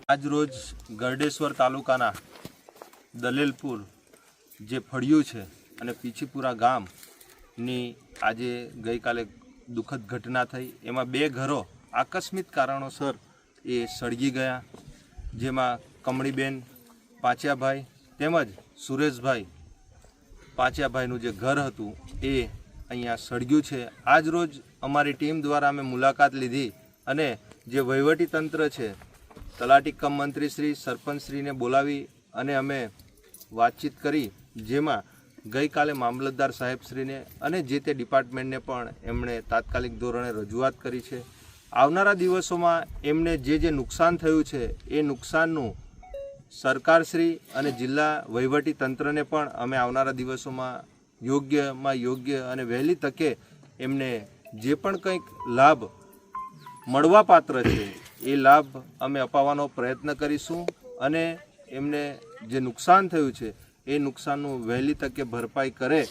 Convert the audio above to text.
આજ રોજ ગરડેશ્વર તાલુકાના દલેલપુર જે ફળિયું છે અને પીછીપુરા ગામની આજે ગઈકાલે દુઃખદ ઘટના થઈ। એમાં બે ઘરો આકસ્મિક કારણોસર એ સળગી ગયા, જેમાં કમળીબેન પાંચિયાભાઈ તેમજ સુરેશભાઈ પાંચિયાભાઈનું જે ઘર હતું એ અહીંયા સળગ્યું છે। આજ રોજ અમારી ટીમ દ્વારા અમે મુલાકાત લીધી અને જે વહીવટી તંત્ર છે, તલાટી કમ મંત્રીશ્રી, સરપંચશ્રીને બોલાવી અને અમે વાતચીત કરી, જેમાં ગઈકાલે મામલતદાર સાહેબશ્રીને અને જે તે ડિપાર્ટમેન્ટને પણ એમણે તાત્કાલિક ધોરણે રજૂઆત કરી છે। આવનારા દિવસોમાં એમને જે નુકસાન થયું છે એ નુકસાનનું સરકારશ્રી અને જિલ્લા વહીવટી તંત્રને પણ અમે આવનારા દિવસોમાં યોગ્ય અને વહેલી તકે એમને જે પણ કંઈક લાભ મળવાપાત્ર છે એ લાભ અમે અપાવવાનો પ્રયત્ન કરીશું અને એમને જે નુકસાન થયું છે એ નુકસાનનું વહેલી તકે ભરપાઈ કરે